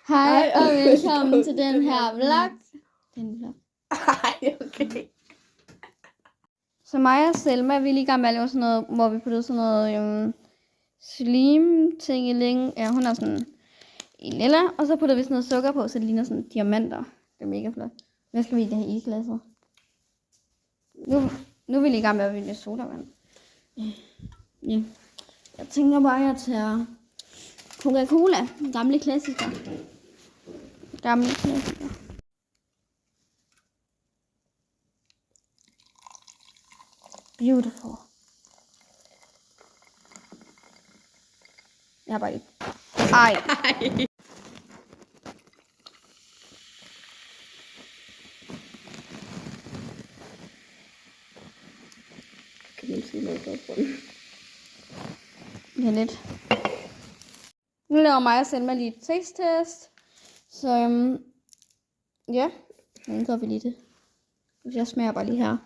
Hej og velkommen til den her vlog. Ej, okay. Så mig og Selma, vi er lige i gang med at lave sådan noget, hvor vi putter sådan noget slim ting i længe. Ja, hun er sådan i lilla, og så putter vi sådan noget sukker på, så det ligner sådan diamanter. Det er mega flot. Hvad skal vi i det her i glasset? Nu er vi lige i gang med at vælge sodavand. Ja. Jeg tænker bare, at jeg tager Coca-Cola. Gamle klassiker. Beautiful. Jeg har bare ikke. Ej. Kan man sige noget godt på den? Ja, lidt. Nu laver mig og Selma lige et taste-test. Så ja, nu gør vi lige det. Jeg smager bare lige her.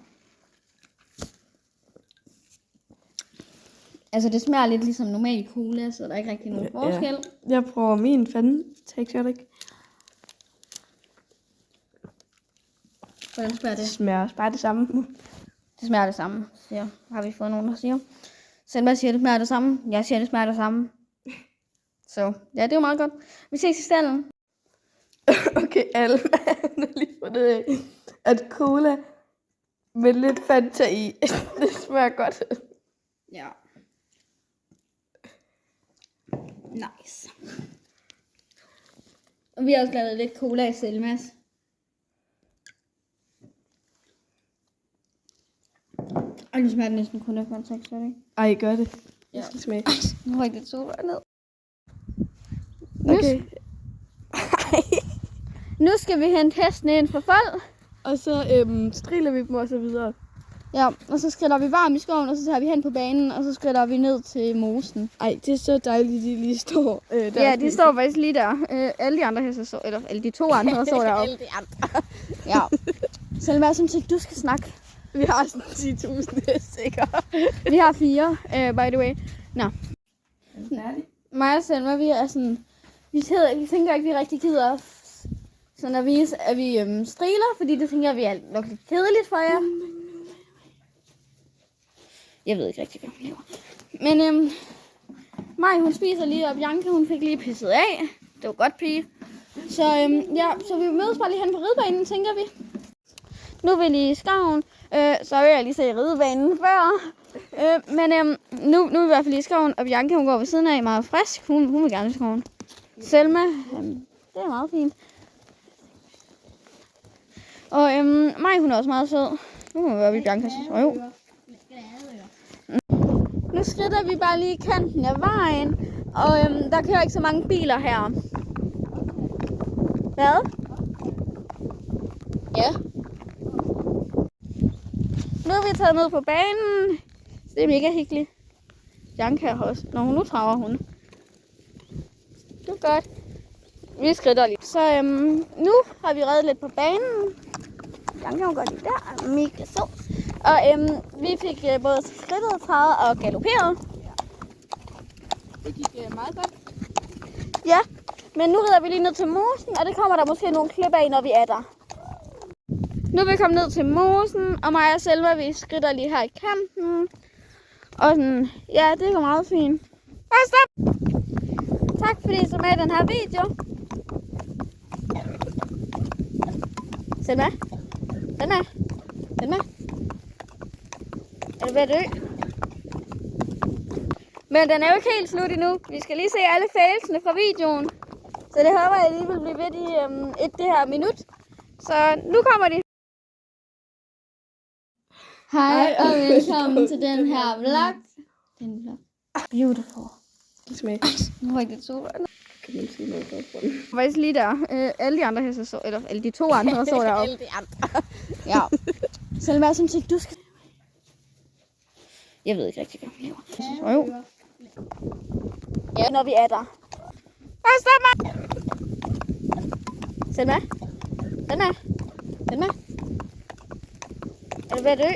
Altså det smager lidt ligesom normal cola, så der er ikke rigtig nogen forskel. Jeg prøver min Fanta ikke. Hvordan smager det? Det smager bare det samme. Det smager det samme, siger. Har vi fået nogen, der siger. Selma siger, det smager det samme. Jeg siger, det smager det samme. Så ja, det er jo meget godt. Vi ses i stallen. Okay, alle har lige fundet af, at cola med lidt Fanta i, det smager godt. Ja. Nice. Og vi har også lavet lidt cola i Selmas. Og nu smager det næsten kun af Fanta, så det ikke? Ej, gør det. Jeg skal smage. Nu har jeg lidt sukker ned. Okay. Nu skal vi hente hestene ind for fold. Og så striler vi dem og så videre. Ja, og så skrider vi varm i skoven, og så tager vi hen på banen, og så skrider vi ned til mosen. Ej, det er så dejligt, de lige står der. Ja, de står faktisk lige der. Alle de andre heste så, eller alle de to andre står deroppe. Alle de andre. Ja. Selma, jeg synes ikke, du skal snakke. Vi har sådan 10.000 heste. Vi har 4, by the way. Nå. Færdig. Mig og Selma, vi er sådan... Vi tænker ikke, vi rigtig gider sådan at vise, at vi striler, fordi det tænker vi er nok lidt kedeligt for jer. Jeg ved ikke rigtig, hvad hun laver. Men Maj, hun spiser lige, og Bianca, hun fik lige pisset af. Det var godt, pige. Så så vi mødes bare lige hen på ridebanen, tænker vi. Nu er vi lige i skoven. Så vil jeg lige se ridebanen før. Men nu er vi i hvert fald lige i skoven, og Bianca, hun går ved siden af, meget frisk. Hun vil gerne i skoven. Selma, det er meget fint. Og Maj, hun er også meget sød. Nu må vi være ved Biancas røv. Nu skrider vi bare lige i kanten af vejen, og der kører ikke så mange biler her. Hvad? Ja. Nu er vi taget ned på banen. Så det er mega hyggeligt. Bianca har også. Nu traver hun. Det er godt. Vi skrider lige. Så nu har vi reddet lidt på banen. Bianca hun går lige der. Mega sød. Og vi fik både skridtet, træet og galopperet. Det gik meget godt. Ja, men nu rider vi lige ned til mosen, og det kommer der måske nogle klip af, når vi er der. Nu er vi kommet ned til mosen, og mig og Selma, vi skridter lige her i kanten. Og sådan, ja, det går meget fint. Og stop! Tak fordi I så med i den her video. Selma? Er du ved at dø? Men den er jo ikke helt slut endnu. Vi skal lige se alle failsene fra videoen. Så det håber jeg lige vil blive ved i det her minut. Så nu kommer de. Hej og velkommen til den her vlog. Beautiful. Nu har jeg lidt sukker. Kan man sige noget godt på den? Faktisk lige der. Alle de andre heste så, eller alle de to andre så deroppe. Alle de andre. Ja. Selma, jeg synes ikke, du skal... Jeg ved ikke rigtig, hvad hun laver. Ja, når vi er der. Stop mig! Selma? Er du ved at dø?